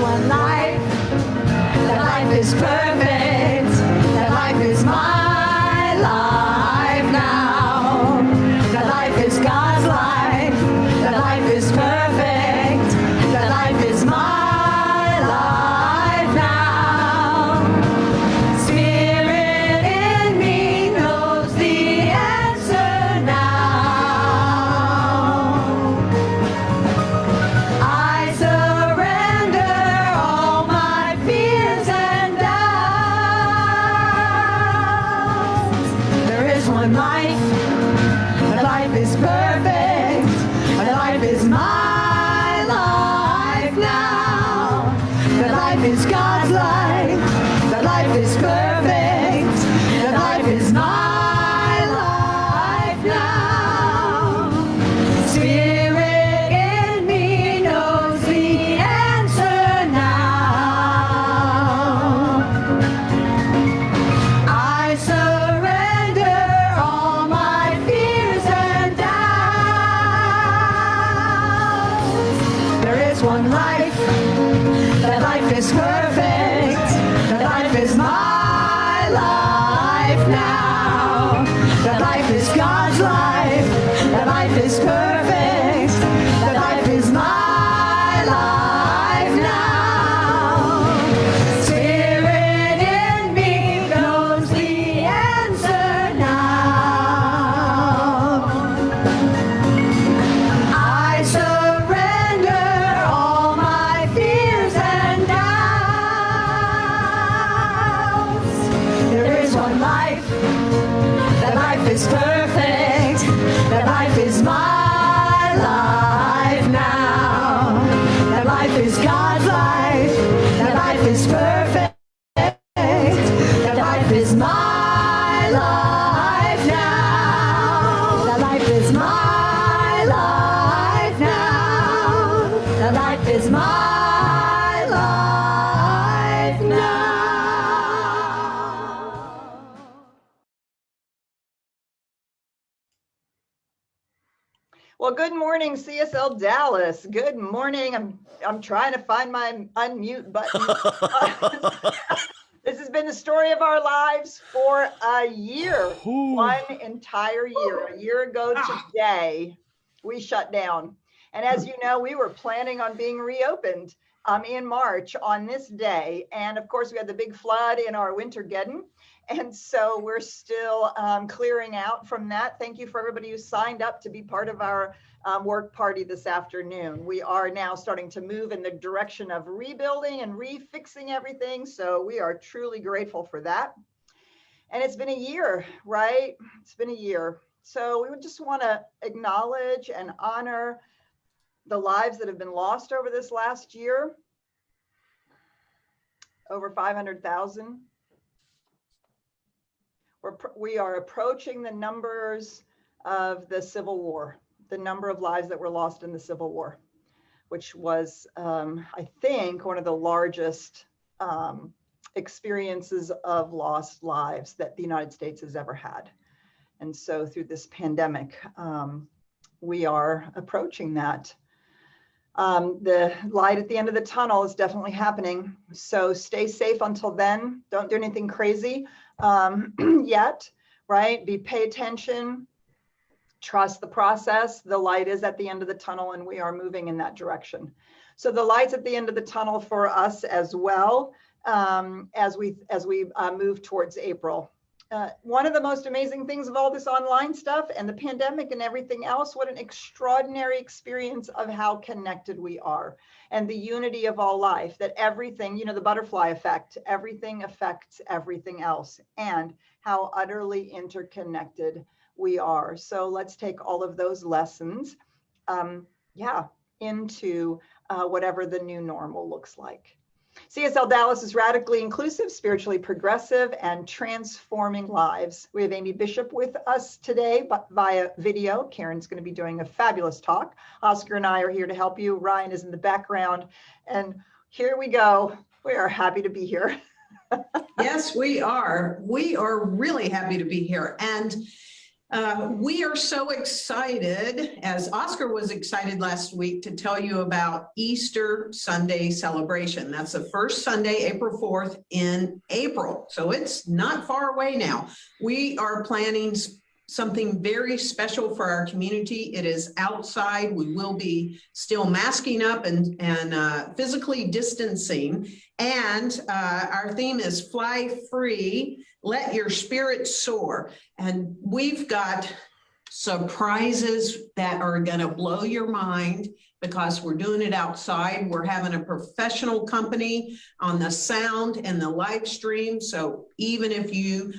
one life. That life is perfect. That life is my life now. That life is God's life. That life is perfect. That life is my life now. Spirit in me knows the answer now. I surrender all my fears and doubts. There is one life. That life is perfect. That life is my life now. That life is God's life. That life is perfect. That life is my life now. Spirit in me knows the answer now. I surrender all my fears and doubts. There is one life. That life is perfect. That life is my life now. That life is God's life. That life is perfect. That life is my life now. Spirit in me knows the answer now. I surrender all my fears and doubts. There is one life. That life is perfect. That life is my life now. That life is God's life. That life is perfect. That life is my life now. That life is my life now. That life is my life now. Well, good morning, CSLDallas. Good morning. I'm trying to find my unmute button. This has been the story of our lives for a year, one entire year. A year ago today, we shut down. And as you know, we were planning on being reopened in March on this day. And of course, we had the big flood in our Wintergeddon. And so we're still clearing out from that. Thank you for everybody who signed up to be part of our work party this afternoon. We are now starting to move in the direction of rebuilding and refixing everything. So we are truly grateful for that. And it's been a year, right? It's been a year. So we would just want to acknowledge and honor the lives that have been lost over this last year. Over 500,000. We are approaching the numbers of the Civil War, the number of lives that were lost in the Civil War, which was, I think, one of the largest experiences of lost lives that the United States has ever had. And so through this pandemic, we are approaching that. The light at the end of the tunnel is definitely happening. So stay safe until then. Don't do anything crazy yet, right? Pay attention, trust the process. The light is at the end of the tunnel and we are moving in that direction. So the light's at the end of the tunnel for us as well as we move towards April. One of the most amazing things of all this online stuff and the pandemic and everything else, what an extraordinary experience of how connected we are and the unity of all life, that everything, you know, the butterfly effect, everything affects everything else and how utterly interconnected we are. So let's take all of those lessons, into whatever the new normal looks like. CSLDallas is radically inclusive, spiritually progressive, and transforming lives. We have Amy Bishop with us today via video. Karen's going to be doing a fabulous talk. Oscar and I are here to help you. Ryan is in the background. And here we go. We are happy to be here. Yes, we are. We are really happy to be here. And We are so excited, as Oscar was excited last week, to tell you about Easter Sunday celebration. That's the first Sunday, April 4th in April. So it's not far away now. We are planning something very special for our community. It is outside. We will be still masking up and physically distancing. And our theme is Fly Free, Let Your Spirit Soar. And we've got surprises that are going to blow your mind because we're doing it outside. We're having a professional company on the sound and the live stream. So even if you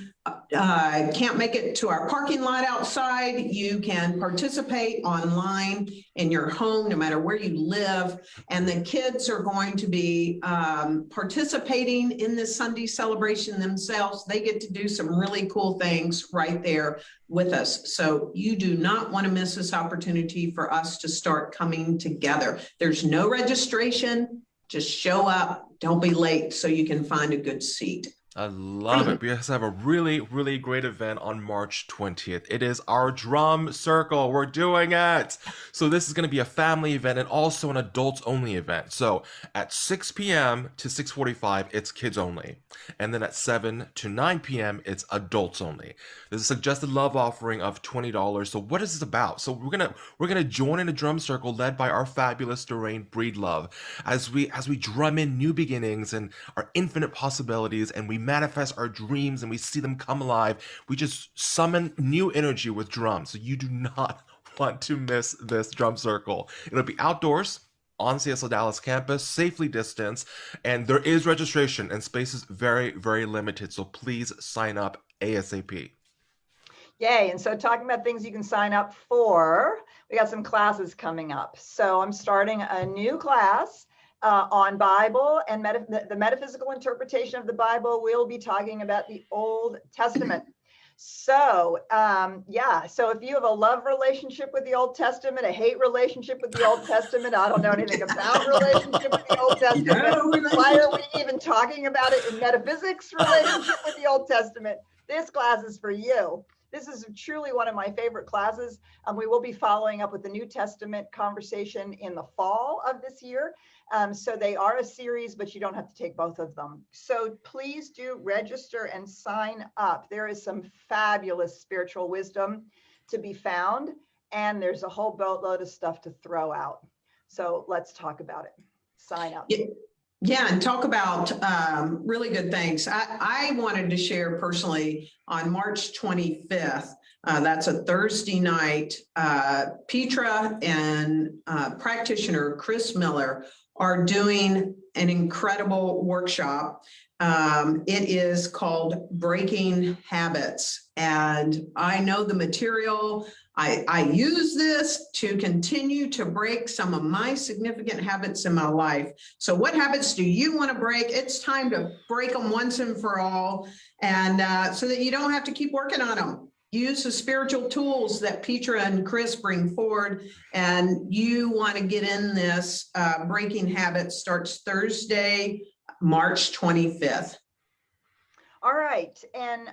can't make it to our parking lot outside, you can participate online in your home, no matter where you live. And the kids are going to be participating in this Sunday celebration themselves. They get to do some really cool things right there with us. So you do not want to miss this opportunity for us to start coming together. There's no registration. Just show up. Don't be late so you can find a good seat. I love it. We also have a really, really great event on March 20th. It is our drum circle. We're doing it. So this is going to be a family event and also an adults only event. So at 6 p.m. to 6:45, it's kids only. And then at 7 to 9 p.m., it's adults only. There's a suggested love offering of $20. So what is this about? So we're gonna join in a drum circle led by our fabulous Doreen Breedlove as we drum in new beginnings and our infinite possibilities, and we manifest our dreams and we see them come alive. We just summon new energy with drums. So you do not want to miss this drum circle. It'll be outdoors on CSLDallas campus, safely distanced, and there is registration and space is very, very limited. So please sign up ASAP. Yay. And so talking about things you can sign up for, we got some classes coming up. So I'm starting a new class on Bible and the metaphysical interpretation of the Bible. We'll be talking about the Old Testament. So so if you have a love relationship with the Old Testament, a hate relationship with the Old Testament, I don't know anything about relationship with the Old Testament. Why are we even talking about it in metaphysics relationship with the Old Testament? This class is for you. This is truly one of my favorite classes. We will be following up with the New Testament conversation in the fall of this year. So they are a series, but you don't have to take both of them. So please do register and sign up. There is some fabulous spiritual wisdom to be found, and there's a whole boatload of stuff to throw out. So let's talk about it. Sign up. Yeah, and talk about really good things. I wanted to share personally on March 25th, that's a Thursday night, Petra and practitioner Chris Miller are doing an incredible workshop. It is called Breaking Habits. And I know the material. I use this to continue to break some of my significant habits in my life. So what habits do you want to break? It's time to break them once and for all, and so that you don't have to keep working on them. Use the spiritual tools that Petra and Chris bring forward, and you want to get in this. Breaking Habits starts Thursday, March 25th. All right, and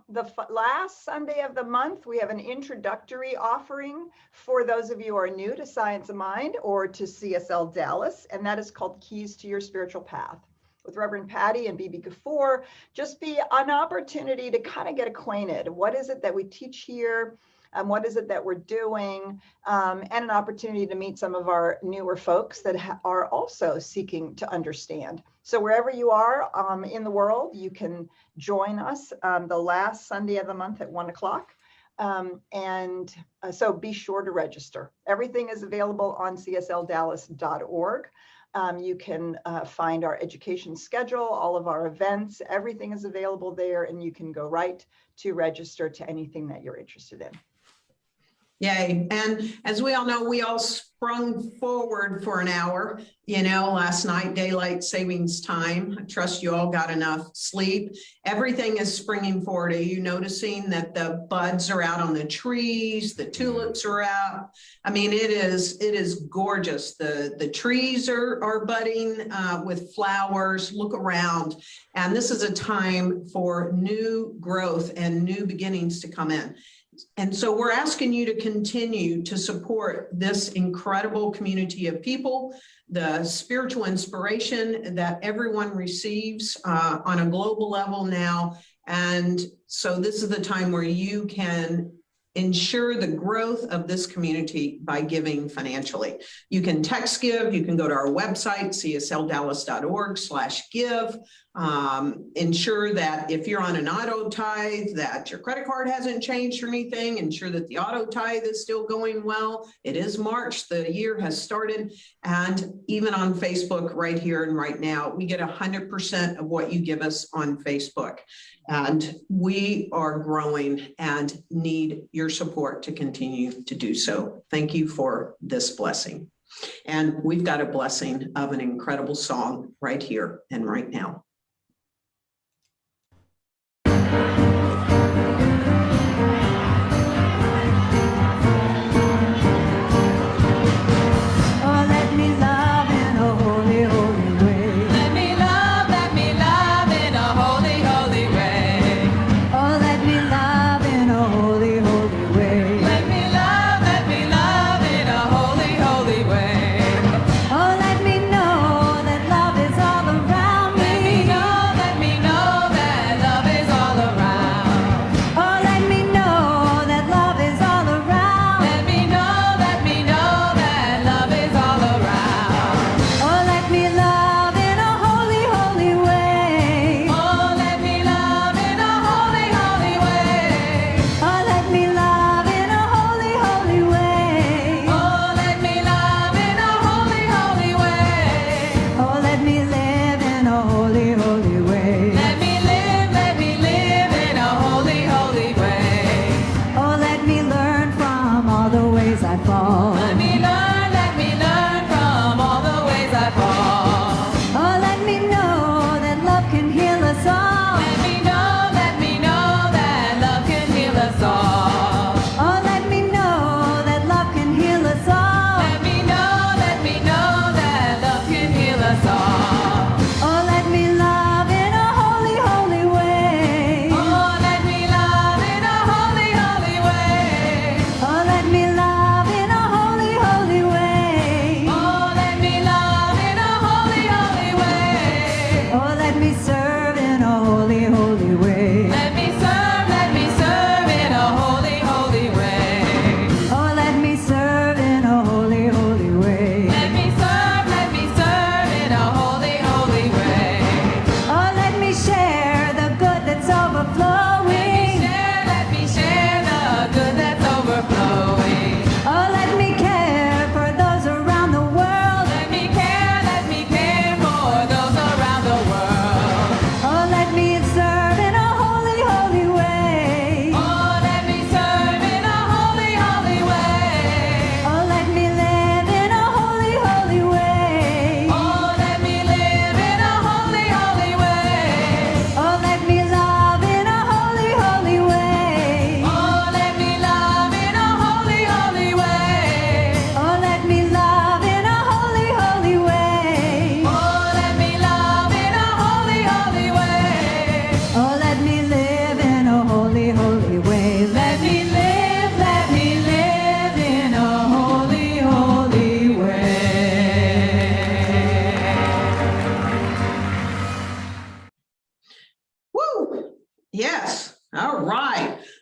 the last Sunday of the month, we have an introductory offering for those of you who are new to Science of Mind or to CSL Dallas, and that is called Keys to Your Spiritual Path with Reverend Patty and BB Gafour. Just be an opportunity to kind of get acquainted. What is it that we teach here? What is it that we're doing? And an opportunity to meet some of our newer folks that are also seeking to understand. So wherever you are in the world, you can join us the last Sunday of the month at 1 o'clock. So be sure to register. Everything is available on CSLDallas.org. You can find our education schedule, all of our events, everything is available there, and you can go right to register to anything that you're interested in. Yay. And as we all know, we all sprung forward for an hour, last night, daylight savings time. I trust you all got enough sleep. Everything is springing forward. Are you noticing that the buds are out on the trees? The tulips are out. I mean, it is gorgeous. The trees are budding with flowers. Look around. And this is a time for new growth and new beginnings to come in. And so we're asking you to continue to support this incredible community of people, the spiritual inspiration that everyone receives on a global level now. And so this is the time where you can ensure the growth of this community by giving financially. You can text give, you can go to our website, CSLDallas.org/give. Ensure that if you're on an auto tithe, that your credit card hasn't changed or anything. Ensure that the auto tithe is still going well. It is March, the year has started. And even on Facebook right here and right now, we get 100% of what you give us on Facebook. And we are growing and need your support to continue to do so. Thank you for this blessing. And we've got a blessing of an incredible song right here and right now.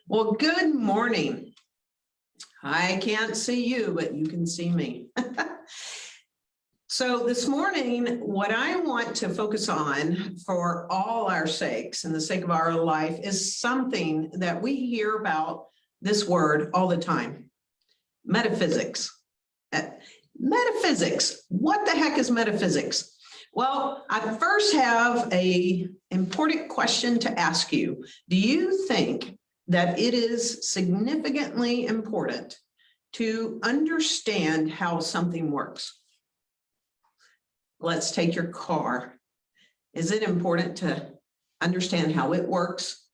Well, good morning. I can't see you, but you can see me. So this morning, what I want to focus on for all our sakes and the sake of our life is something that we hear about this word all the time, metaphysics. Metaphysics, what the heck is metaphysics? Well, I first have an important question to ask you. Do you think that it is significantly important to understand how something works? Let's take your car. Is it important to understand how it works?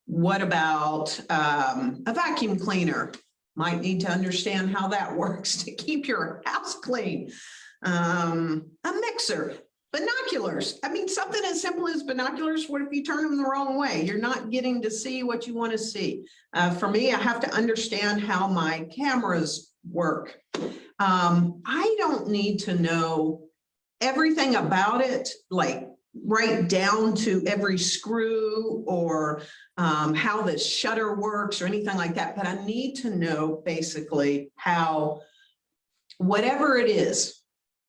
What about a vacuum cleaner? Might need to understand how that works to keep your house clean. A mixer. Binoculars. I mean, something as simple as binoculars. What if you turn them the wrong way? You're not getting to see what you want to see. For me, I have to understand how my cameras work. I don't need to know everything about it, like right down to every screw or how the shutter works or anything like that. But I need to know basically how whatever it is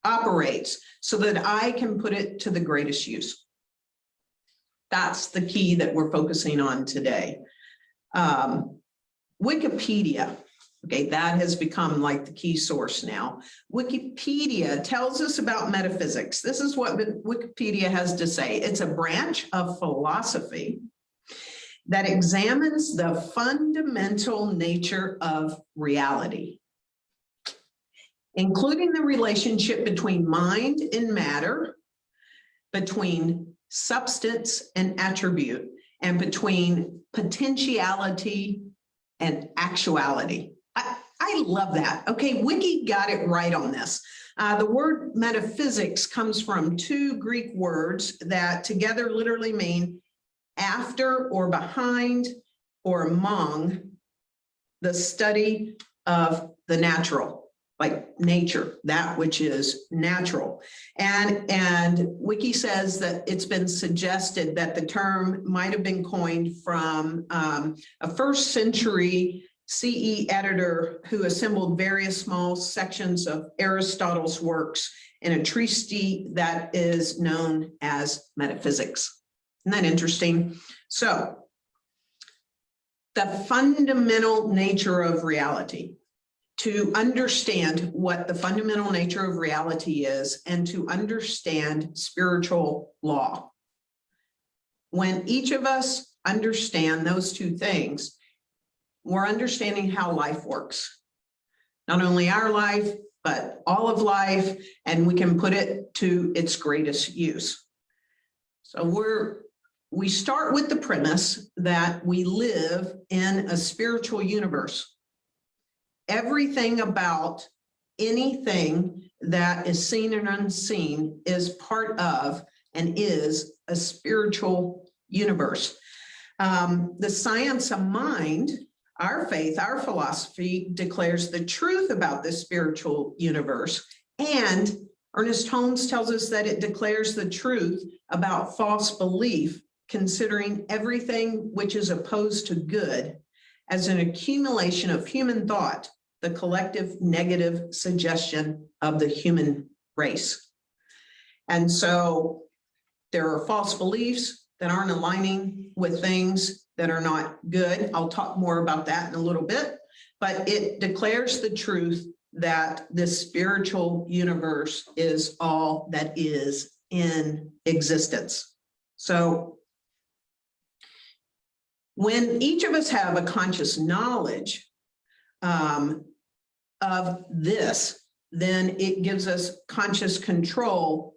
operates so that I can put it to the greatest use. That's the key that we're focusing on today. Wikipedia, okay, that has become like the key source now. Wikipedia tells us about metaphysics. This is what Wikipedia has to say. It's a branch of philosophy that examines the fundamental nature of reality, including the relationship between mind and matter, between substance and attribute, and between potentiality and actuality. I love that. Okay, Wiki got it right on this. The word metaphysics comes from two Greek words that together literally mean after or behind or among the study of the natural. Like nature, that which is natural. And Wiki says that it's been suggested that the term might have been coined from a first century CE editor who assembled various small sections of Aristotle's works in a treatise that is known as Metaphysics. Isn't that interesting? So, the fundamental nature of reality. To understand what the fundamental nature of reality is and to understand spiritual law. When each of us understand those two things, we're understanding how life works. Not only our life, but all of life, and we can put it to its greatest use. So we start with the premise that we live in a spiritual universe. Everything about anything that is seen and unseen is part of and is a spiritual universe. The science of mind, our faith, our philosophy declares the truth about this spiritual universe. And Ernest Holmes tells us that it declares the truth about false belief, considering everything which is opposed to good as an accumulation of human thought, the collective negative suggestion of the human race. And so there are false beliefs that aren't aligning with things that are not good. I'll talk more about that in a little bit, but it declares the truth that this spiritual universe is all that is in existence. So when each of us have a conscious knowledge of this, then it gives us conscious control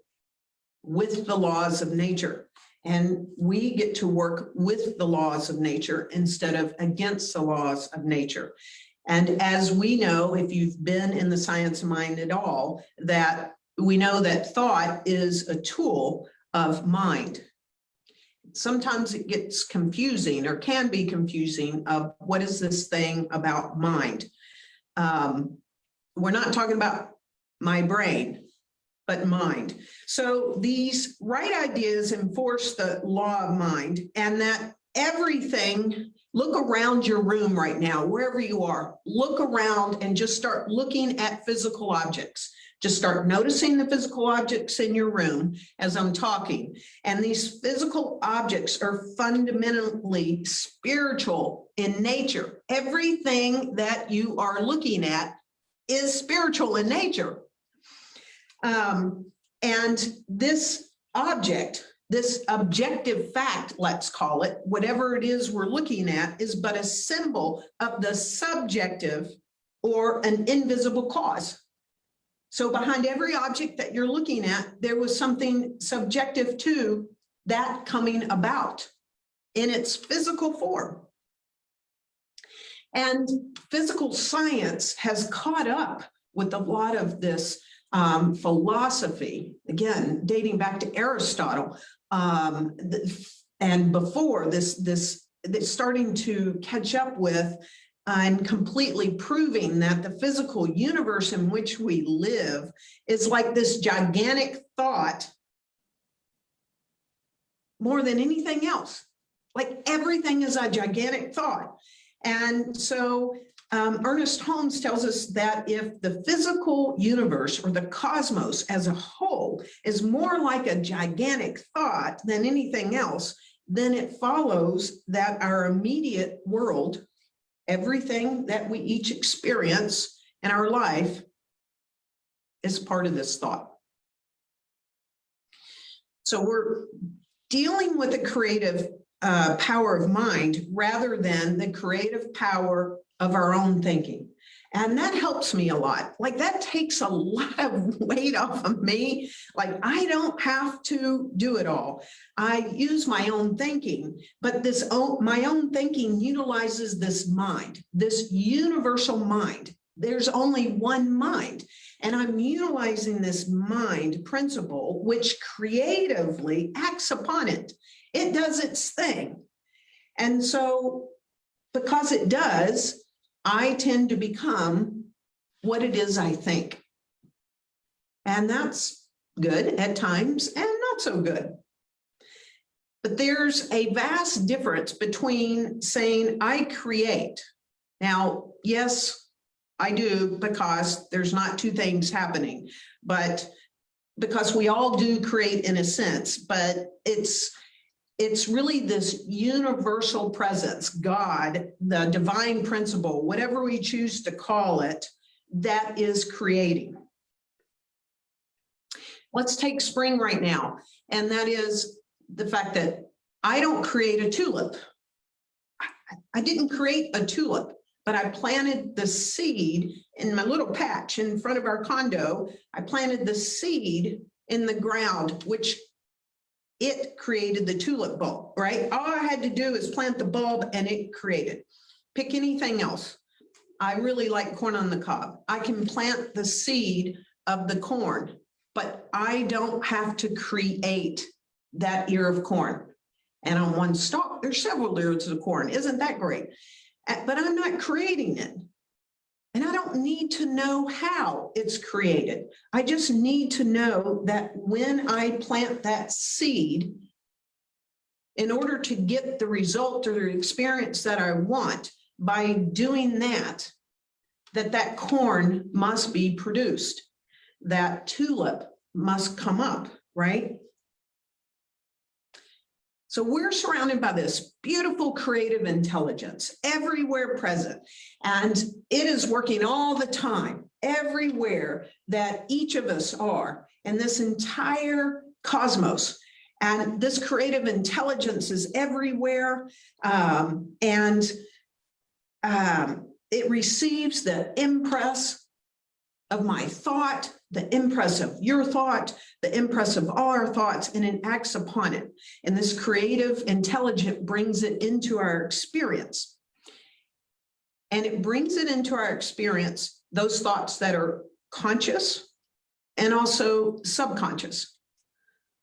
with the laws of nature. And we get to work with the laws of nature instead of against the laws of nature. And as we know, if you've been in the science of mind at all, that we know that thought is a tool of mind. Sometimes it gets confusing or can be confusing of what is this thing about mind? We're not talking about my brain, but mind. So these right ideas enforce the law of mind, and that everything, look around your room right now, wherever you are, look around and just start looking at physical objects. Just start noticing the physical objects in your room as I'm talking. And these physical objects are fundamentally spiritual in nature. Everything that you are looking at is spiritual in nature. And this object, this objective fact, let's call it, whatever it is we're looking at, is but a symbol of the subjective or an invisible cause. So behind every object that you're looking at, there was something subjective to that coming about in its physical form. And physical science has caught up with a lot of this philosophy, again, dating back to Aristotle, and before this starting to catch up with and completely proving that the physical universe in which we live is like this gigantic thought more than anything else. Like everything is a gigantic thought. And so Ernest Holmes tells us that if the physical universe or the cosmos as a whole is more like a gigantic thought than anything else, then it follows that our immediate world, everything that we each experience in our life, is part of this thought. So we're dealing with the creative power of mind rather than the creative power of our own thinking. And that helps me a lot. Like that takes a lot of weight off of me. Like I don't have to do it all. I use my own thinking, but my own thinking utilizes this mind, this universal mind. There's only one mind. And I'm utilizing this mind principle, which creatively acts upon it. It does its thing. And so because it does, I tend to become what it is I think. And that's good at times and not so good. But there's a vast difference between saying I create. Now, yes, I do, because there's not two things happening, but because we all do create in a sense, but it's really this universal presence, God, the divine principle, whatever we choose to call it, that is creating. Let's take spring right now. And that is the fact that I don't create a tulip. I didn't create a tulip, but I planted the seed in my little patch in front of our condo. I planted the seed in the ground, which it created the tulip bulb, right? All I had to do is plant the bulb and it created. Pick anything else. I really like corn on the cob. I can plant the seed of the corn, but I don't have to create that ear of corn. And on one stalk, there's several ears of corn. Isn't that great? But I'm not creating it. And I don't need to know how it's created. I just need to know that when I plant that seed, in order to get the result or the experience that I want, by doing that, that corn must be produced. That tulip must come up, right? So we're surrounded by this beautiful creative intelligence everywhere present, and it is working all the time, everywhere that each of us are in this entire cosmos. And this creative intelligence is everywhere, and it receives the impress of my thought, the impress of your thought, the impress of all our thoughts, and it acts upon it. And this creative intelligence brings it into our experience. And it brings it into our experience, those thoughts that are conscious and also subconscious.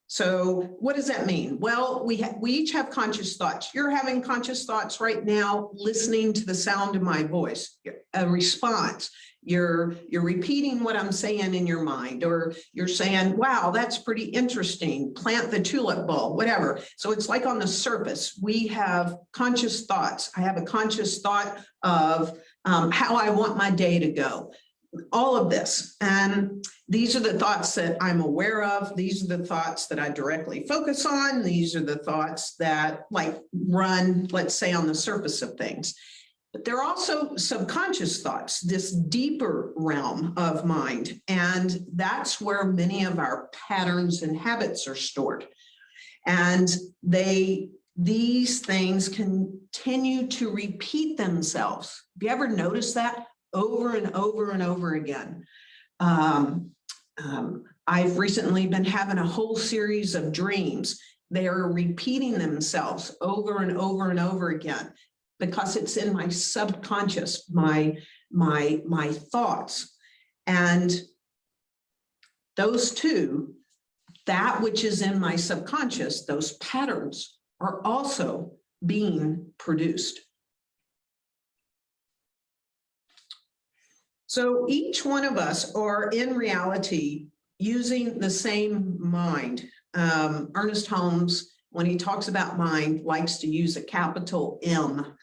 So what does that mean? Well, we each have conscious thoughts. You're having conscious thoughts right now, listening to the sound of my voice, a response. You're repeating what I'm saying in your mind, or you're saying, wow, that's pretty interesting. Plant the tulip bulb, whatever. So it's like on the surface, we have conscious thoughts. I have a conscious thought of how I want my day to go. All of this. And these are the thoughts that I'm aware of. These are the thoughts that I directly focus on. These are the thoughts that like run, let's say, on the surface of things. But there are also subconscious thoughts, this deeper realm of mind. And that's where many of our patterns and habits are stored. And these things continue to repeat themselves. Have you ever noticed that? Over and over and over again. I've recently been having a whole series of dreams. They are repeating themselves over and over and over again because it's in my subconscious, my thoughts. And those two, that which is in my subconscious, those patterns are also being produced. So each one of us are in reality using the same mind. Ernest Holmes, when he talks about mind, likes to use a capital M.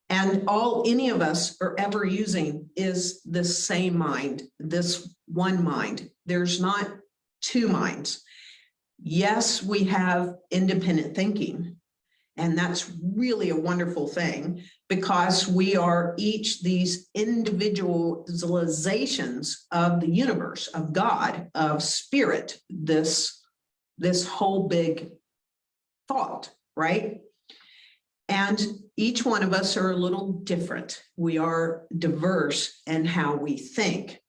And all any of us are ever using is the same mind, this one mind. There's not two minds. Yes, we have independent thinking, and that's really a wonderful thing because we are each these individualizations of the universe, of God, of spirit, this whole big thought, right? And each one of us are a little different. We are diverse in how we think.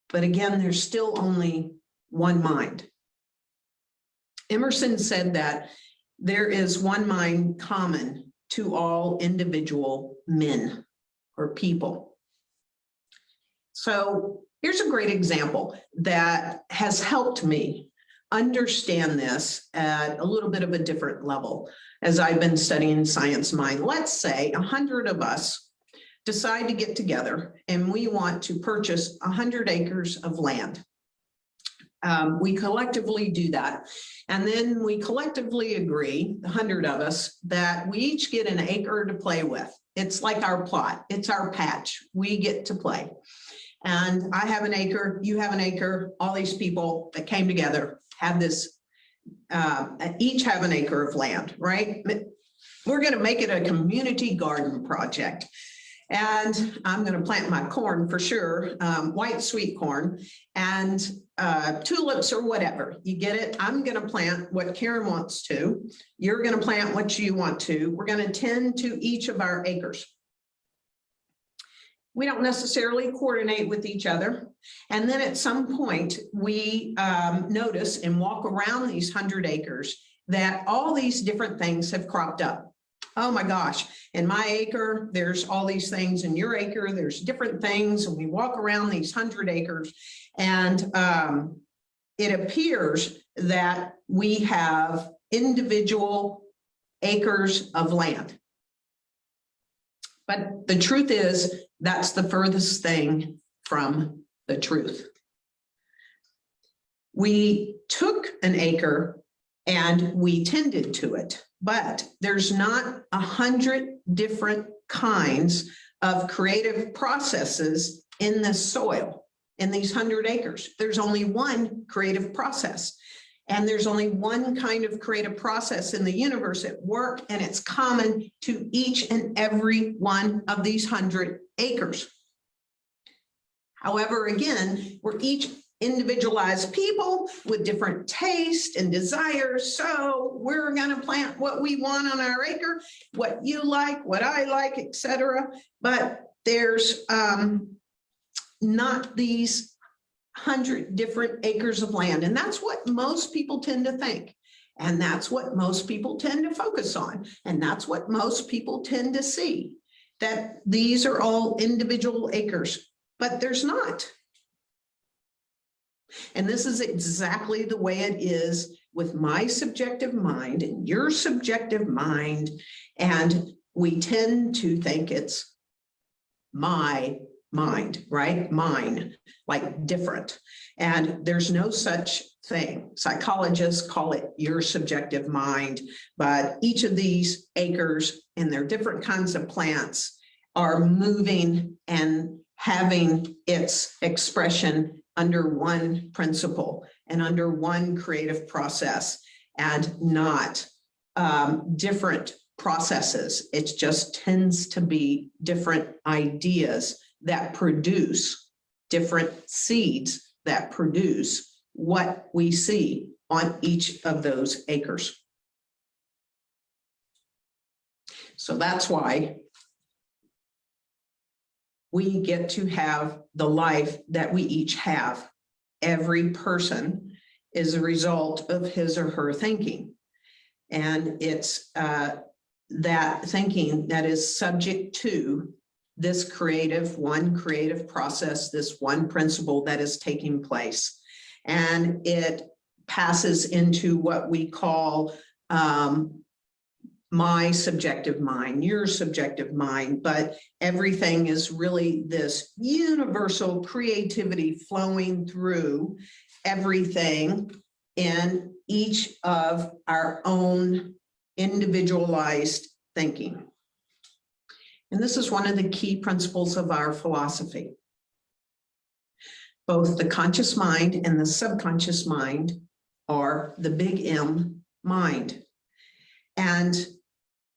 But again, there's still only one mind. Emerson said that there is one mind common to all individual men or people. So here's a great example that has helped me understand this at a little bit of a different level as I've been studying science mind. Let's say 100 of us decide to get together and we want to purchase 100 acres of land. We collectively do that. And then we collectively agree, the 100 of us, that we each get an acre to play with. It's like our plot. It's our patch. We get to play. And I have an acre, you have an acre, all these people that came together have this, each have an acre of land, right? We're going to make it a community garden project. And I'm going to plant my corn for sure, white sweet corn and tulips or whatever. You get it? I'm going to plant what Karen wants to. You're going to plant what you want to. We're going to tend to each of our acres. We don't necessarily coordinate with each other. And then at some point, we notice and walk around these 100 acres that all these different things have cropped up. Oh my gosh, in my acre, there's all these things. In your acre, there's different things. And we walk around these 100 acres and it appears that we have individual acres of land. But the truth is, that's the furthest thing from the truth. We took an acre and we tended to it, but there's not 100 different kinds of creative processes in the soil, in these 100 acres. There's only one creative process. And there's only one kind of creative process in the universe at work, and it's common to each and every one of these 100 acres. However, again, we're each individualized people with different tastes and desires. So we're going to plant what we want on our acre, what you like, what I like, etc. But there's not these 100 different acres of land. And that's what most people tend to think. And that's what most people tend to focus on. And that's what most people tend to see, that these are all individual acres, but there's not. And this is exactly the way it is with my subjective mind and your subjective mind. And we tend to think it's my mind, right? Mine, like different. And there's no such thing. Psychologists call it your subjective mind, but each of these acres and their different kinds of plants are moving and having its expression under one principle and under one creative process and not different processes. It just tends to be different ideas that produce different seeds that produce what we see on each of those acres. So that's why we get to have the life that we each have. Every person is a result of his or her thinking. And it's that thinking that is subject to this one creative process, this one principle that is taking place. and it passes into what we call my subjective mind, your subjective mind, but everything is really this universal creativity flowing through everything in each of our own individualized thinking. And this is one of the key principles of our philosophy. Both the conscious mind and the subconscious mind are the big M, mind. And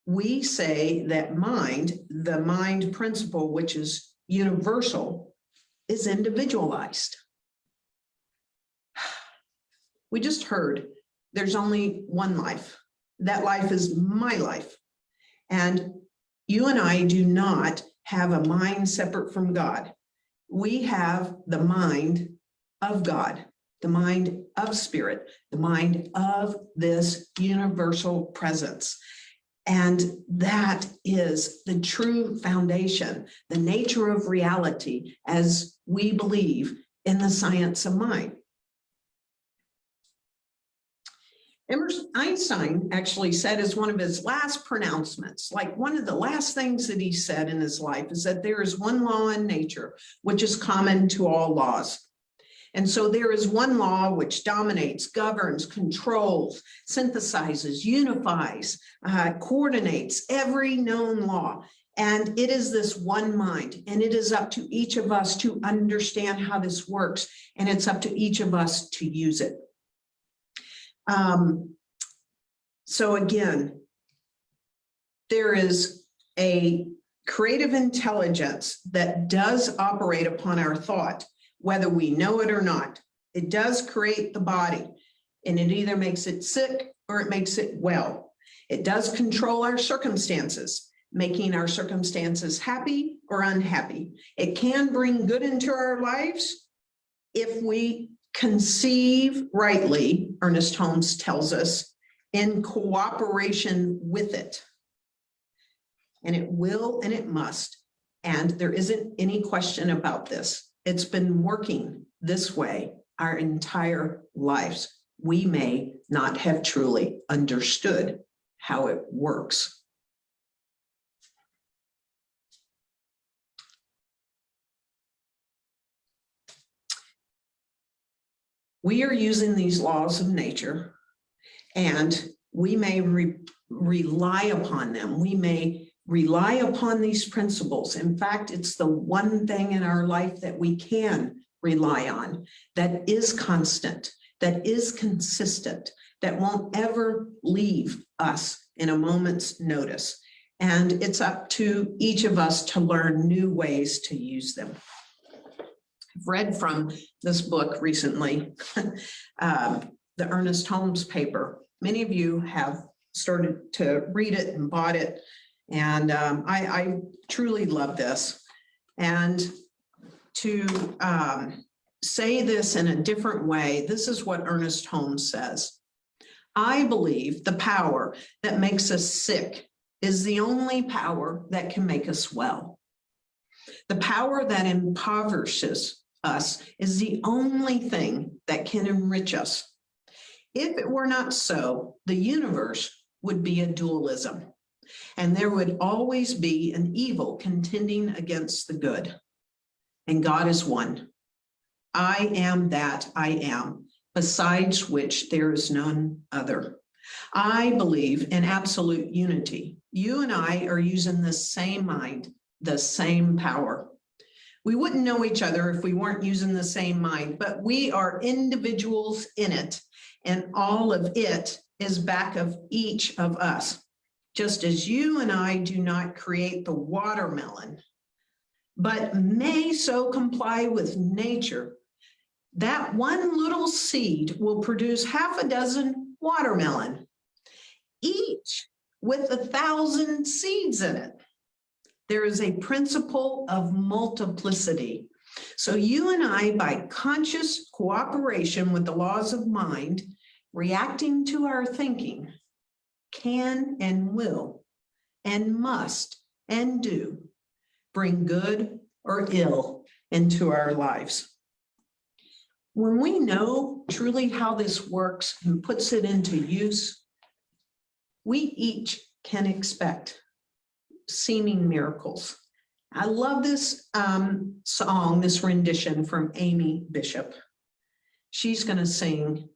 we say that mind, the mind principle, which is universal, is individualized. We just heard there's only one life. That life is my life. And you and I do not have a mind separate from God. We have the mind of God, the mind of spirit, the mind of this universal presence. And that is the true foundation, the nature of reality as we believe in the science of mind. Einstein actually said as one of his last pronouncements, like one of the last things that he said in his life is that there is one law in nature, which is common to all laws. And so there is one law which dominates, governs, controls, synthesizes, unifies, coordinates every known law. And it is this one mind, and it is up to each of us to understand how this works, and it's up to each of us to use it. So again, there is a creative intelligence that does operate upon our thought, whether we know it or not. It does create the body, and it either makes it sick or it makes it well. It does control our circumstances, making our circumstances happy or unhappy. It can bring good into our lives if we conceive rightly, Ernest Holmes tells us, in cooperation with it. And it will and it must. And there isn't any question about this. It's been working this way our entire lives. We may not have truly understood how it works. We are using these laws of nature, and we may rely upon them. We may rely upon these principles. In fact, it's the one thing in our life that we can rely on, that is constant, that is consistent, that won't ever leave us in a moment's notice. And it's up to each of us to learn new ways to use them. I've read from this book recently, the Ernest Holmes paper. Many of you have started to read it and bought it. And I truly love this. And to say this in a different way, this is what Ernest Holmes says. I believe the power that makes us sick is the only power that can make us well. The power that impoverishes us is the only thing that can enrich us. If it were not so, the universe would be a dualism, and there would always be an evil contending against the good. And God is one. I am that I am, besides which there is none other. I believe in absolute unity. You and I are using the same mind, the same power. We wouldn't know each other if we weren't using the same mind, but we are individuals in it, and all of it is back of each of us. Just as you and I do not create the watermelon, but may so comply with nature, that one little seed will produce half a dozen watermelon, each with 1,000 seeds in it. There is a principle of multiplicity. So you and I, by conscious cooperation with the laws of mind, reacting to our thinking, can and will and must and do bring good or ill into our lives. when we know truly how this works and puts it into use, we each can expect seeming miracles. I love this song, this rendition from Amy Bishop. She's going to sing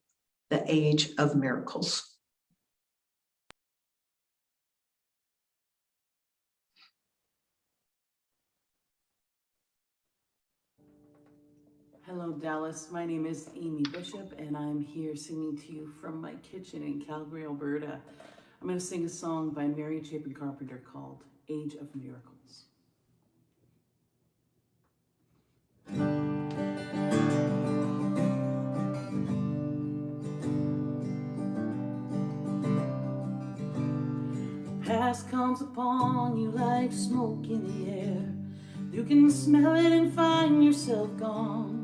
The Age of Miracles. Hello, Dallas. My name is Amy Bishop, and I'm here singing to you from my kitchen in Calgary, Alberta. I'm going to sing a song by Mary Chapin Carpenter called Age of Miracles. Past comes upon you like smoke in the air. You can smell it and find yourself gone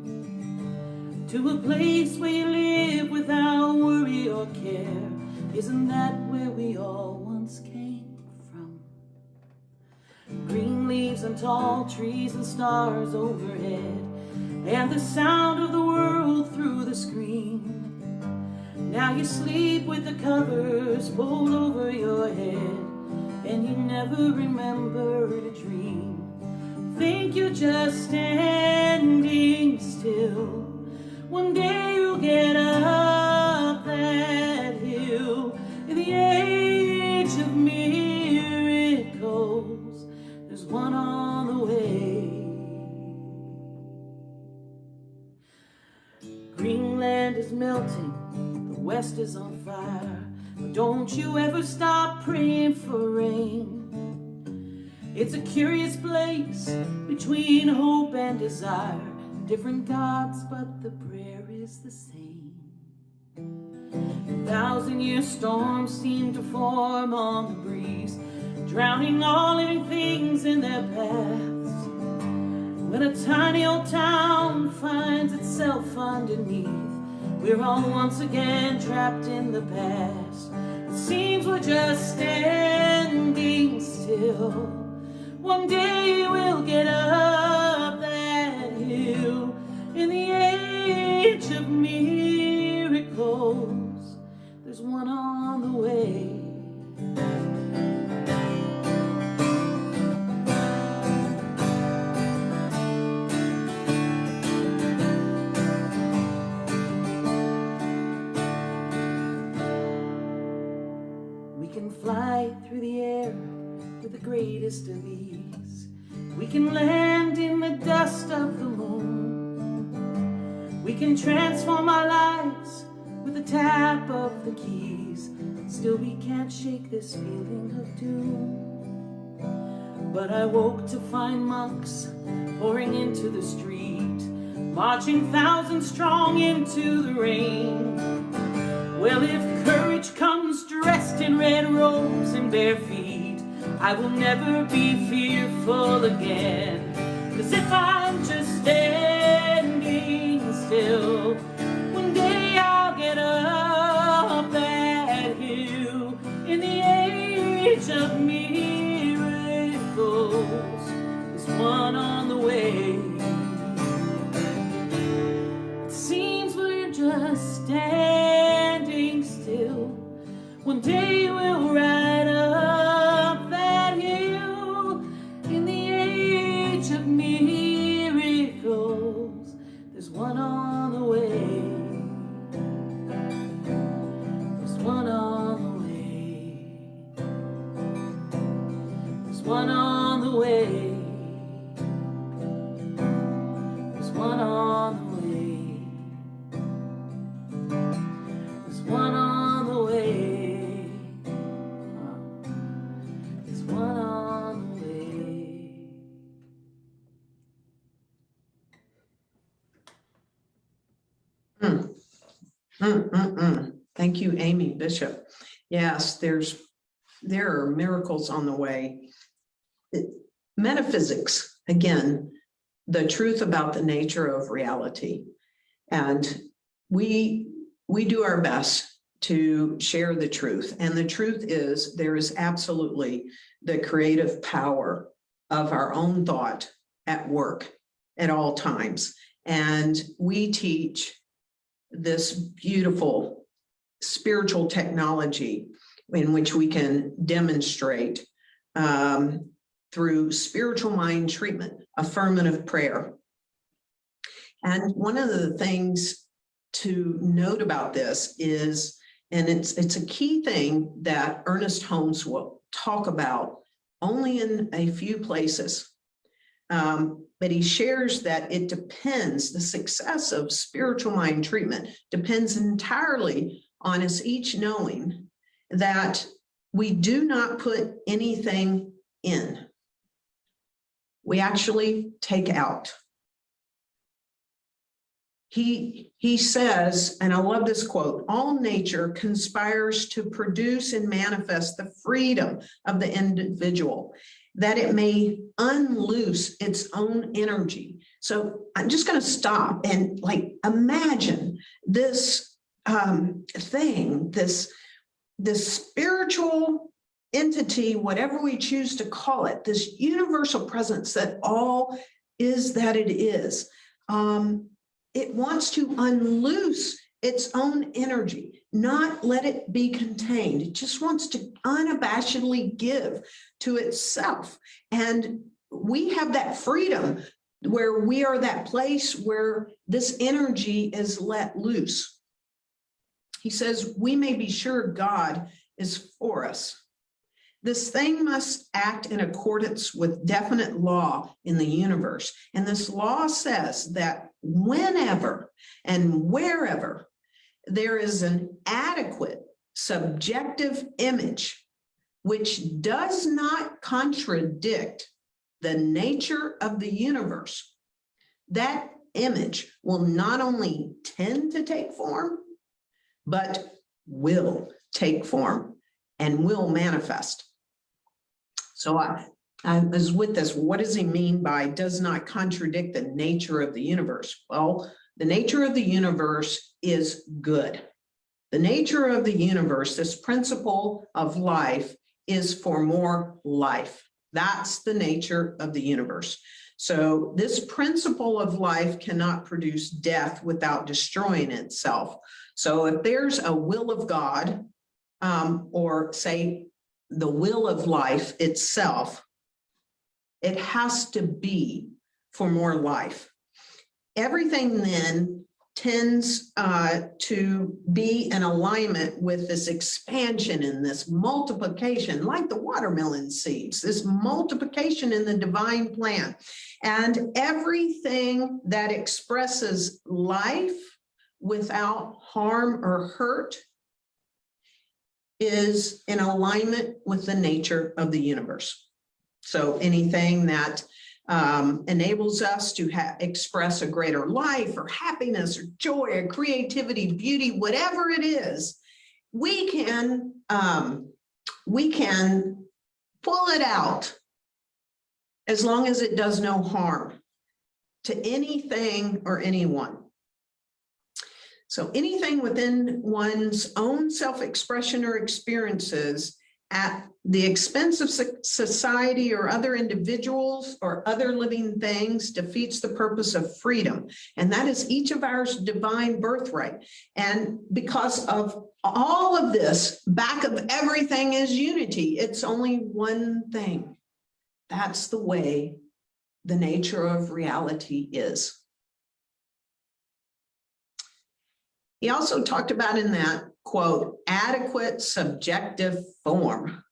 to a place where you live without worry or care. Isn't that where we all once came from? Green leaves and tall trees and stars overhead, and the sound of the world through the screen. Now you sleep with the covers pulled over your head, and you never remember to dream. Think you're just standing still. One day you'll get up that hill. In the age of miracles, there's one on the way. Greenland is melting, the West is on fire, but don't you ever stop praying for rain. It's a curious place between hope and desire. Different gods, but the prayer is the same. 1,000-year storms seem to form on the breeze, drowning all living things in their paths. When a tiny old town finds itself underneath, we're all once again trapped in the past. It seems we're just standing still. One day we'll get up that hill. In the age of miracles, there's one on the way. We can fly through the air with the greatest of ease. We can land in the dust of the moon. We can transform our lives with the tap of the keys. Still we can't shake this feeling of doom. But I woke to find monks pouring into the street, marching thousands strong into the rain. Well, if courage comes dressed in red robes and bare feet, I will never be fearful again. 'Cause if I'm just standing still, one day I'll get up that hill. In the age of miracles, there's one on the way. It seems we're just standing still. One day we'll ride up that hill. In the age of miracles, there's one on the way. There's one on the way. There's one on the way. There's one on the way. There's one on the way. There's one on the way. Thank you, Amy Bishop. Yes, there are miracles on the way. Metaphysics, again, the truth about the nature of reality. And we do our best to share the truth. And the truth is there is absolutely the creative power of our own thought at work at all times. And we teach this beautiful spiritual technology in which we can demonstrate through spiritual mind treatment, affirmative prayer. And one of the things to note about this is, and it's a key thing that Ernest Holmes will talk about only in a few places. But he shares that it depends, the success of spiritual mind treatment depends entirely on us each knowing that we do not put anything in. We actually take out. He says, and I love this quote, all nature conspires to produce and manifest the freedom of the individual, that it may unloose its own energy. So I'm just going to stop and like imagine this thing, this spiritual entity, whatever we choose to call it, this universal presence that all is that it is. It wants to unloose its own energy, not let it be contained. It just wants to unabashedly give to itself. And we have that freedom where we are that place where this energy is let loose. He says, we may be sure God is for us. This thing must act in accordance with definite law in the universe. And this law says that whenever and wherever there is an adequate subjective image which does not contradict the nature of the universe, that image will not only tend to take form, but will take form and will manifest. So I was with this. What does he mean by does not contradict the nature of the universe? Well, the nature of the universe is good. The nature of the universe, this principle of life, is for more life. That's the nature of the universe. So this principle of life cannot produce death without destroying itself. So if there's a will of God, or say the will of life itself, it has to be for more life. Everything then tends to be in alignment with this expansion and this multiplication, like the watermelon seeds, this multiplication in the divine plan. And everything that expresses life without harm or hurt is in alignment with the nature of the universe. So anything that enables us to express a greater life or happiness or joy or creativity, beauty, whatever it is, we can pull it out as long as it does no harm to anything or anyone. So anything within one's own self-expression or experiences at the expense of society or other individuals or other living things defeats the purpose of freedom. And that is each of our divine birthright. And because of all of this, back of everything is unity. It's only one thing. That's the way the nature of reality is. He also talked about in that quote, adequate subjective form.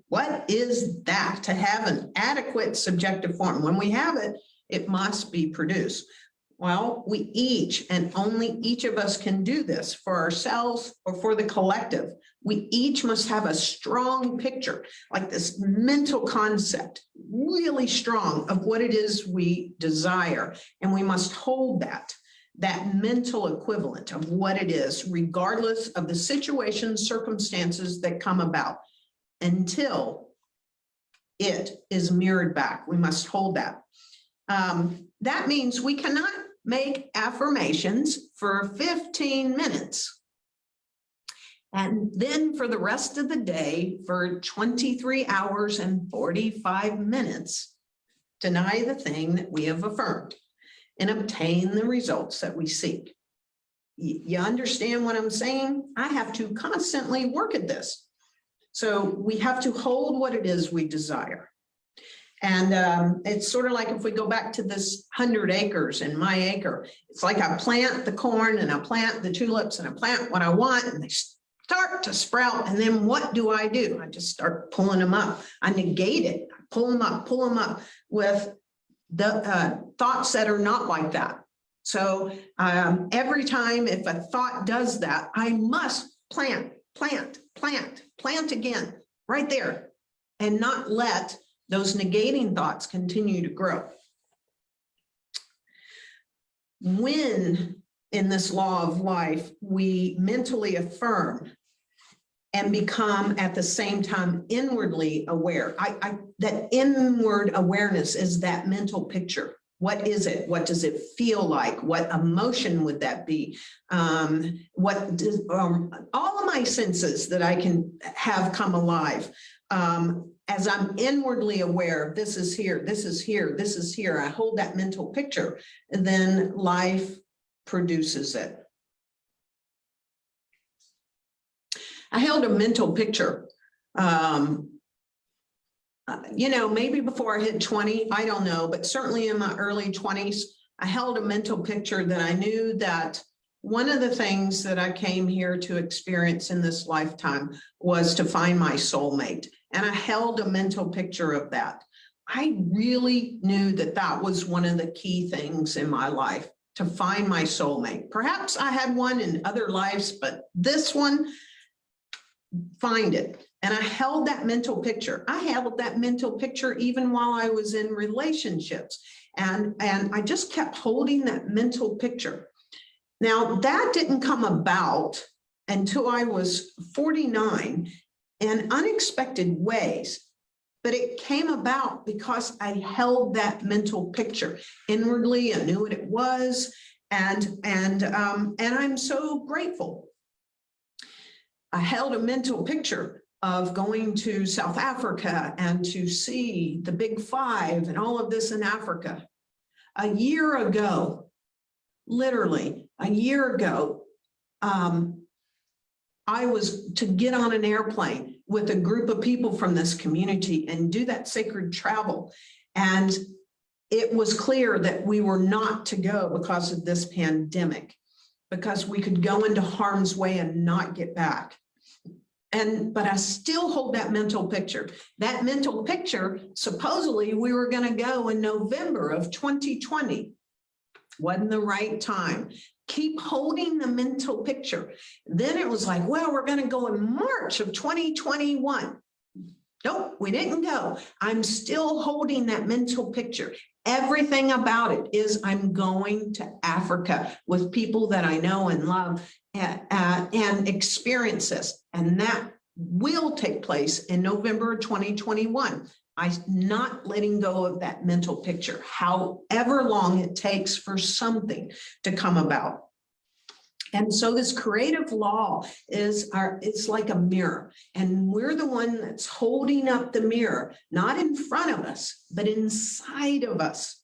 What is that, to have an adequate subjective form? When we have it, it must be produced. Well, we each, and only each of us can do this for ourselves or for the collective. We each must have a strong picture, like this mental concept, really strong, of what it is we desire. And we must hold that mental equivalent of what it is, regardless of the situations, circumstances that come about, until it is mirrored back. We must hold that. That means we cannot make affirmations for 15 minutes. And then for the rest of the day, for 23 hours and 45 minutes, deny the thing that we have affirmed and obtain the results that we seek. You understand what I'm saying? I have to constantly work at this. So we have to hold what it is we desire. And it's sort of like if we go back to this 100 acres in my acre, it's like I plant the corn and I plant the tulips and I plant what I want and they start to sprout. And then what do? I just start pulling them up. I negate it, I pull them up with the thoughts that are not like that. So every time if a thought does that, I must plant again, right there, and not let those negating thoughts continue to grow. When in this law of life, we mentally affirm and become at the same time inwardly aware. That inward awareness is that mental picture. What is it? What does it feel like? What emotion would that be? What does all of my senses that I can have come alive? As I'm inwardly aware, this is here, this is here, this is here. I hold that mental picture, and then life produces it. I held a mental picture, maybe before I hit 20, I don't know, but certainly in my early 20s, I held a mental picture that I knew that one of the things that I came here to experience in this lifetime was to find my soulmate. And I held a mental picture of that. I really knew that that was one of the key things in my life, to find my soulmate. Perhaps I had one in other lives, but this one, find it. And I held that mental picture. I held that mental picture even while I was in relationships. And I just kept holding that mental picture. Now, that didn't come about until I was 49 in unexpected ways, but it came about because I held that mental picture inwardly. I knew what it was, and I'm so grateful. I held a mental picture of going to South Africa and to see the Big Five and all of this in Africa. A year ago, literally a year ago, I was to get on an airplane with a group of people from this community and do that sacred travel. And it was clear that we were not to go because of this pandemic, because we could go into harm's way and not get back. But I still hold that mental picture. That mental picture, supposedly we were going to go in November of 2020. Wasn't the right time. Keep holding the mental picture. Then it was like, well, we're going to go in March of 2021. Nope, we didn't go. I'm still holding that mental picture. Everything about it is I'm going to Africa with people that I know and love and experience this. And that will take place in November 2021. I'm not letting go of that mental picture, however long it takes for something to come about. And so this creative law it's like a mirror, and we're the one that's holding up the mirror, not in front of us, but inside of us.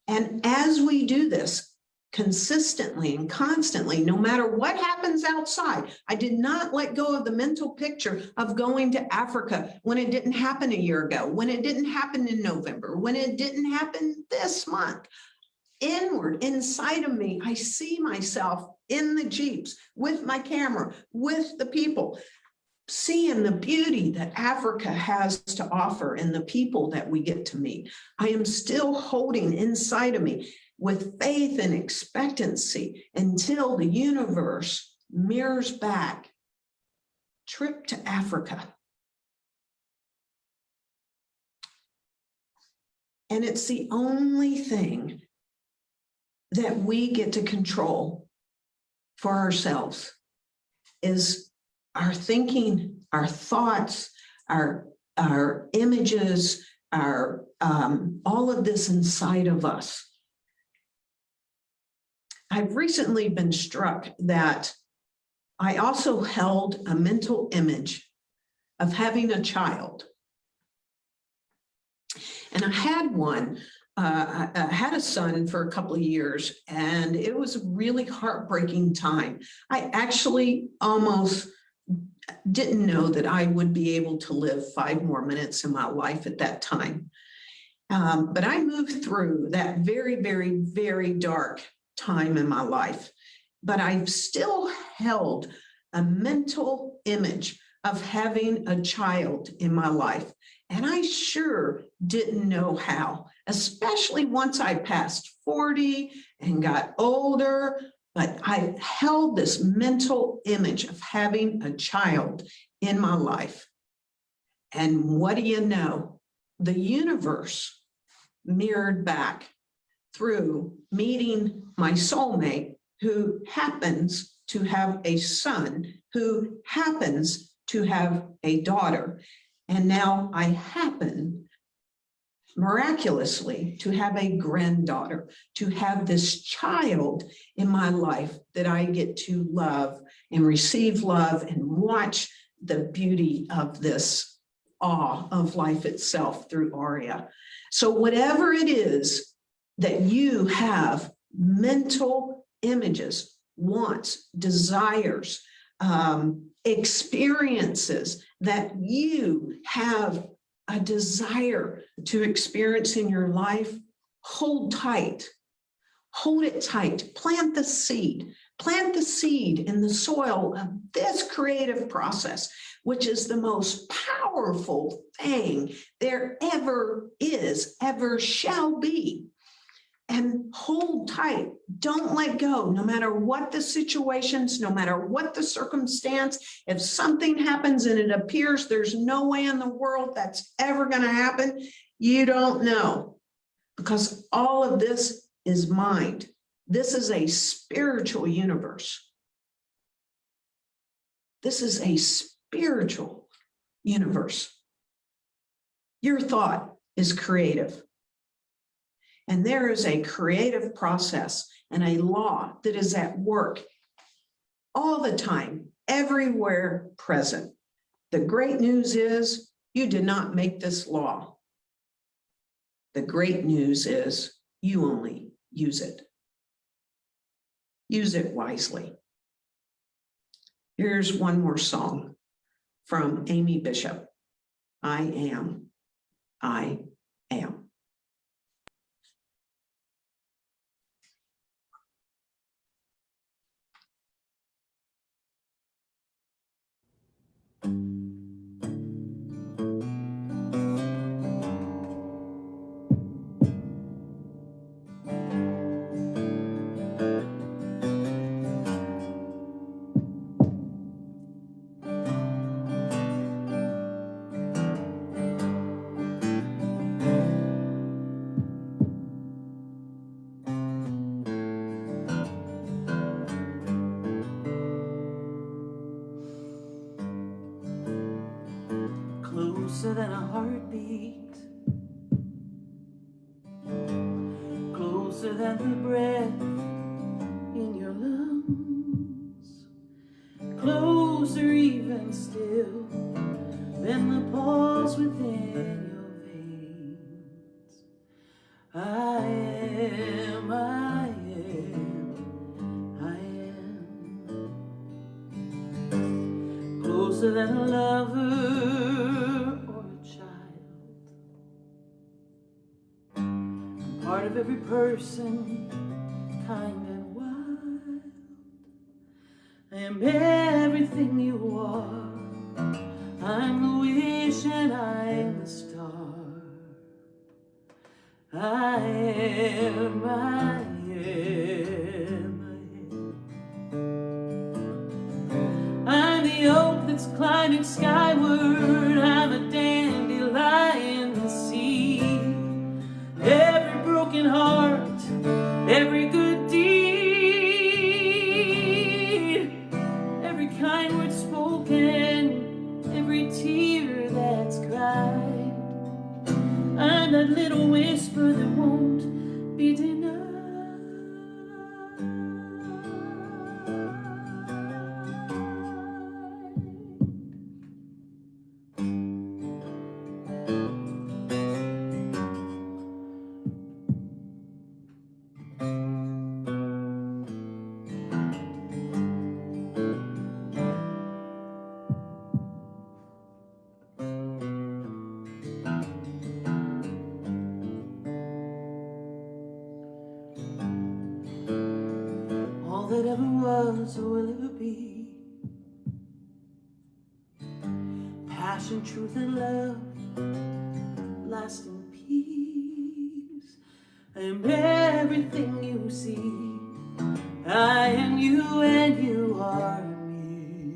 And as we do this consistently and constantly, no matter what happens outside, I did not let go of the mental picture of going to Africa when it didn't happen a year ago, when it didn't happen in November, when it didn't happen this month. Inward, inside of me, I see myself in the Jeeps with my camera, with the people, seeing the beauty that Africa has to offer and the people that we get to meet. I am still holding inside of me with faith and expectancy until the universe mirrors back. Trip to Africa. And it's the only thing that we get to control for ourselves is our thinking, our thoughts, our images, our all of this inside of us. I've recently been struck that I also held a mental image of having a child. And I had one I had a son for a couple of years, and it was a really heartbreaking time. I actually almost didn't know that I would be able to live 5 more minutes in my life at that time. But I moved through that very, very, very dark time in my life. But I've still held a mental image of having a child in my life. And I sure didn't know how, especially once I passed 40 and got older. But I held this mental image of having a child in my life. And what do you know? The universe mirrored back through meeting my soulmate, who happens to have a son, who happens to have a daughter. And now I happen miraculously to have a granddaughter, to have this child in my life that I get to love and receive love and watch the beauty of this awe of life itself through Aria. So whatever it is that you have mental images, wants, desires, experiences that you have a desire to experience in your life, hold tight. Hold it tight. Plant the seed. Plant the seed in the soil of this creative process, which is the most powerful thing there ever is, ever shall be. And hold tight. Don't let go, no matter what the situations, no matter what the circumstance. If something happens and it appears there's no way in the world that's ever going to happen, you don't know, because all of this is mind. This is a spiritual universe. This is a spiritual universe. Your thought is creative. And there is a creative process and a law that is at work all the time, everywhere present. The great news is you did not make this law. The great news is you only use it. Use it wisely. Here's one more song from Amy Bishop. I am. I am. Closer than a heartbeat, closer than the breath in your lungs, closer even still than the pulse within your veins. I am, I am, I am. Closer than a lover or a child. I'm part of every person, kind and wild. I am everything you are. I'm the wish and I'm the star. I am, I am, I am. I'm the oak that's climbing skyward. I'm a dandelion to see. Every broken heart, every good deed, every kind word spoken, every tear that's cried. I'm that little whisper that won't be denied. that ever was or will ever be. Passion, truth, and love, lasting peace. I am everything you see. I am you and you are me.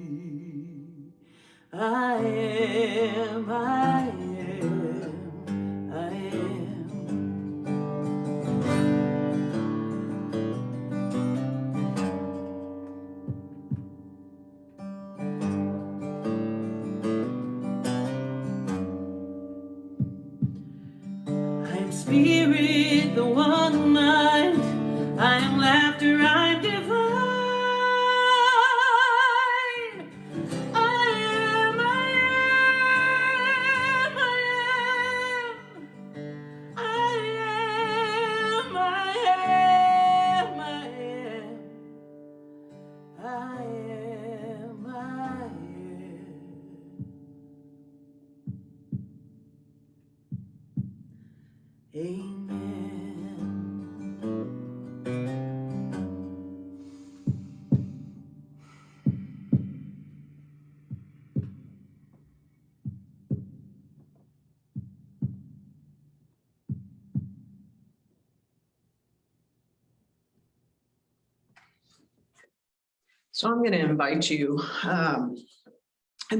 I am, I am, I am. I am spirit, the one mind. I am laughter, I'm divine. I am, I am, I am. I am, I am, I am. I am, I am. Amen. So I'm going to invite you. I'm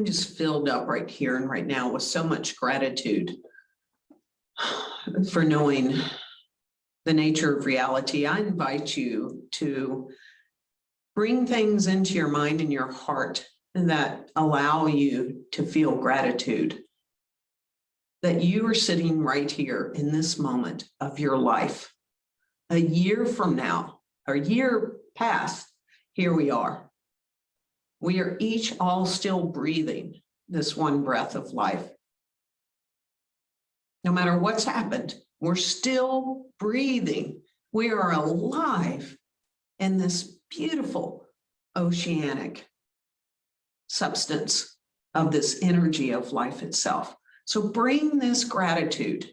just filled up right here and right now with so much gratitude for knowing the nature of reality. I invite you to bring things into your mind and your heart that allow you to feel gratitude that you are sitting right here in this moment of your life. A year from now, or a year past, here we are. We are each all still breathing this one breath of life. No matter what's happened, we're still breathing. We are alive in this beautiful oceanic substance of this energy of life itself. So bring this gratitude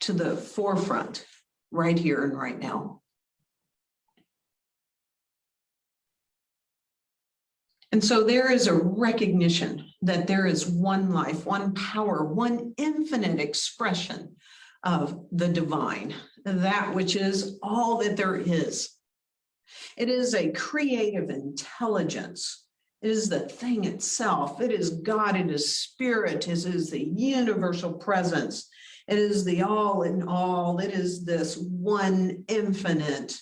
to the forefront right here and right now. And so there is a recognition that there is one life, one power, one infinite expression of the divine, that which is all that there is. It is a creative intelligence. It is the thing itself. It is God. It is spirit. It is the universal presence. It is the all in all. It is this one infinite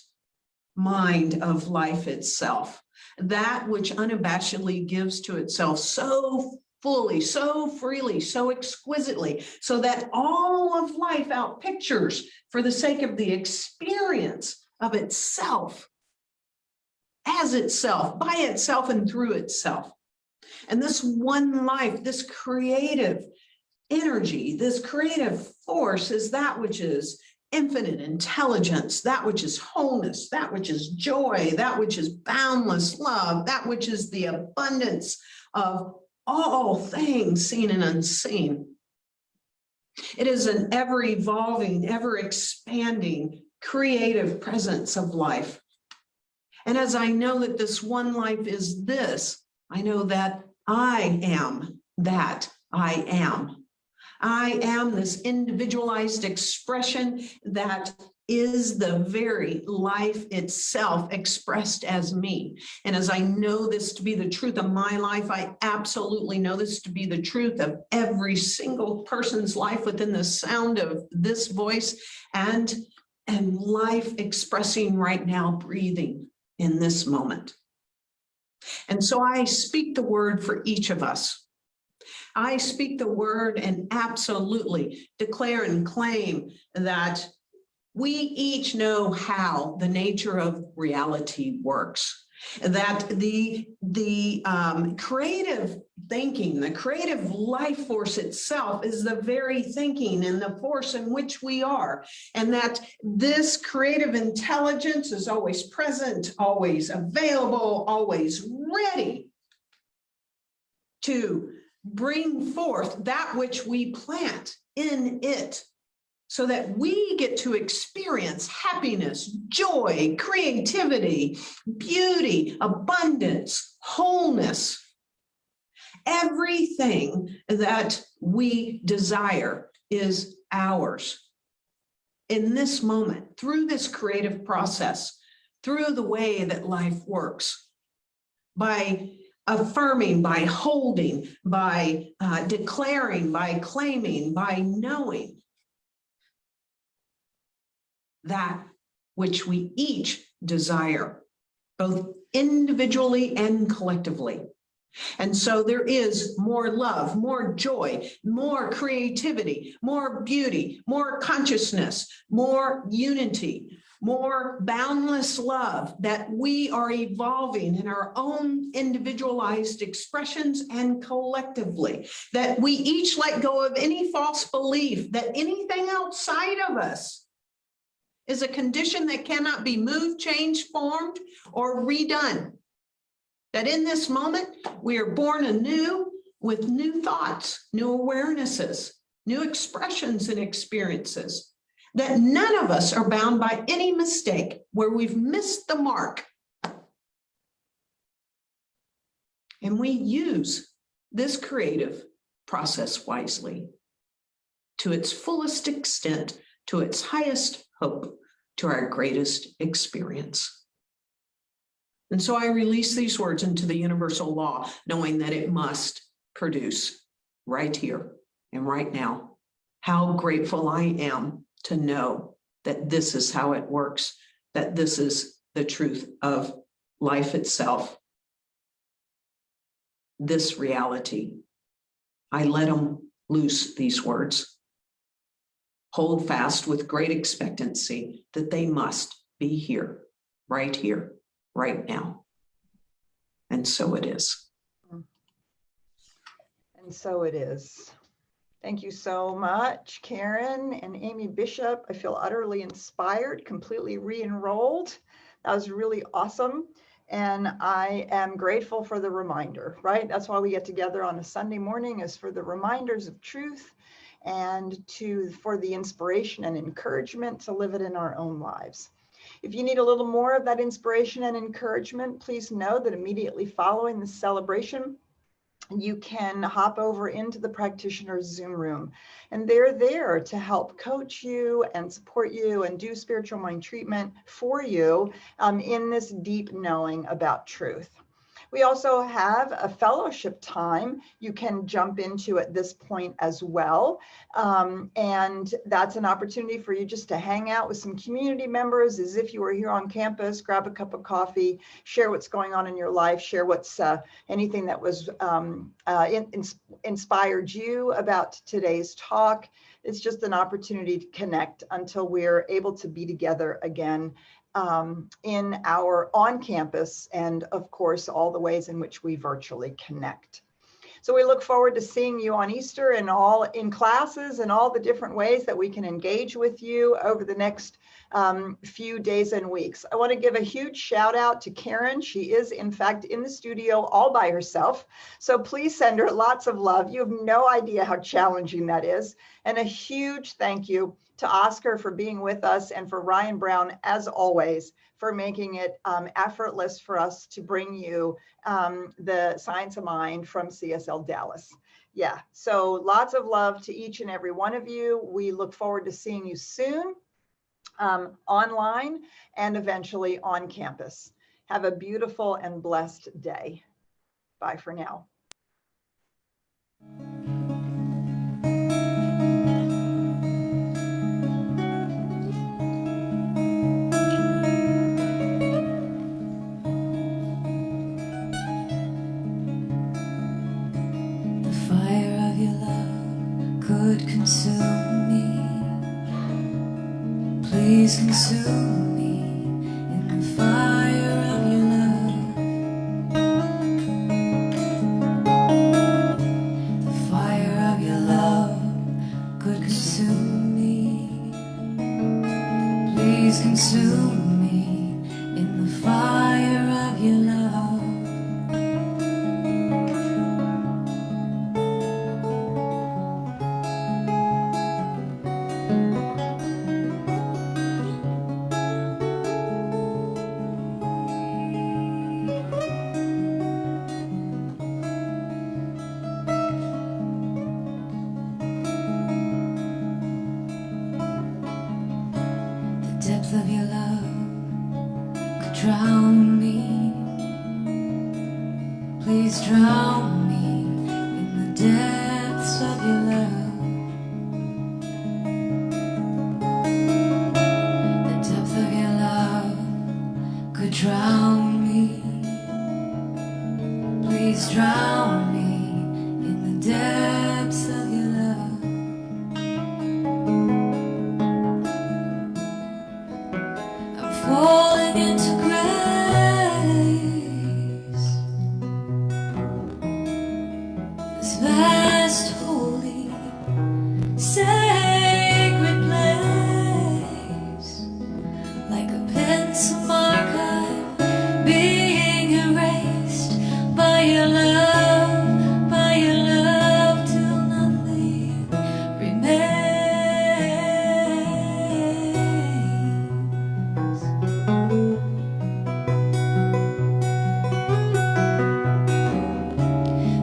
mind of life itself. That which unabashedly gives to itself so fully, so freely, so exquisitely, so that all of life outpictures for the sake of the experience of itself, as itself, by itself, and through itself. And this one life, this creative energy, this creative force is that which is infinite intelligence, that which is wholeness, that which is joy, that which is boundless love, that which is the abundance of all things seen and unseen. It is an ever evolving, ever expanding, creative presence of life. And as I know that this one life is this, I know that I am that I am. I am this individualized expression that is the very life itself expressed as me. And as I know this to be the truth of my life, I absolutely know this to be the truth of every single person's life within the sound of this voice and life expressing right now, breathing in this moment. And so I speak the word for each of us. I speak the word and absolutely declare and claim that we each know how the nature of reality works, that the creative thinking, the creative life force itself is the very thinking and the force in which we are, and that this creative intelligence is always present, always available, always ready to bring forth that which we plant in it so that we get to experience happiness, joy, creativity, beauty, abundance, wholeness. Everything that we desire is ours in this moment, through this creative process, through the way that life works, by affirming, by holding, by declaring, by claiming, by knowing that which we each desire, both individually and collectively. And so there is more love, more joy, more creativity, more beauty, more consciousness, more unity, more boundless love that we are evolving in our own individualized expressions and collectively, that we each let go of any false belief that anything outside of us is a condition that cannot be moved, changed, formed, or redone. That in this moment, we are born anew with new thoughts, new awarenesses, new expressions and experiences. That none of us are bound by any mistake where we've missed the mark. And we use this creative process wisely to its fullest extent, to its highest hope, to our greatest experience. And so I release these words into the universal law, knowing that it must produce right here and right now. How grateful I am to know that this is how it works, that this is the truth of life itself. This reality. I let them loose, these words. Hold fast with great expectancy that they must be here, right now. And so it is. And so it is. Thank you so much, Karen and Amy Bishop. I feel utterly inspired, completely re-enrolled. That was really awesome. And I am grateful for the reminder, right? That's why we get together on a Sunday morning, is for the reminders of truth and for the inspiration and encouragement to live it in our own lives. If you need a little more of that inspiration and encouragement, please know that immediately following the celebration, you can hop over into the practitioner's Zoom room, and they're there to help coach you and support you and do spiritual mind treatment for you in this deep knowing about truth. We also have a fellowship time you can jump into at this point as well. And that's an opportunity for you just to hang out with some community members as if you were here on campus, grab a cup of coffee, share what's going on in your life, share what's anything that was inspired you about today's talk. It's just an opportunity to connect until we're able to be together again in our on campus, and of course, all the ways in which we virtually connect. So we look forward to seeing you on Easter and all in classes and all the different ways that we can engage with you over the next few days and weeks. I want to give a huge shout out to Karen. She is in fact in the studio all by herself. So please send her lots of love. You have no idea how challenging that is. And a huge thank you to Oscar for being with us, and for Ryan Brown, as always, for making it effortless for us to bring you the Science of Mind from CSLDallas. Yeah, so lots of love to each and every one of you. We look forward to seeing you soon online and eventually on campus. Have a beautiful and blessed day. Bye for now. Could consume me, please consume me in the fire of your love. The fire of your love could consume me, please consume me in the fire of your love. drown me. Please drown me in the depths of your love. The depth of your love could drown me. Please drown me in the depths of your love. I'm falling into grace, this vast, holy, sacred place, like a pencil mark I'm being erased by your love till nothing remains.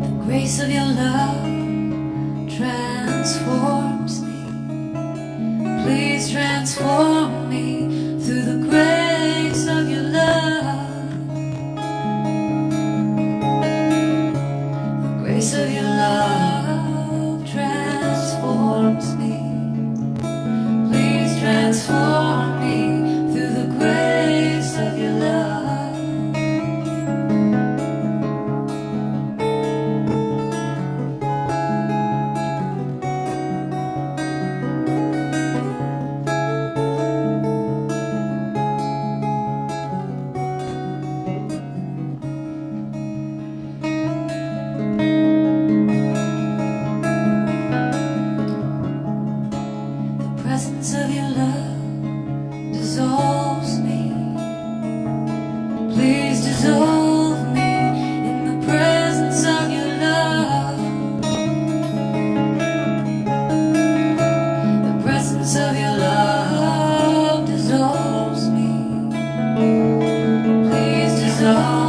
The grace of your love transforms me. Please transform me through the grace of your love. The grace of your love transforms me. Please transform me through the grace of your love. The presence of your love dissolves me. Please dissolve me in the presence of your love. The presence of your love dissolves me. Please dissolve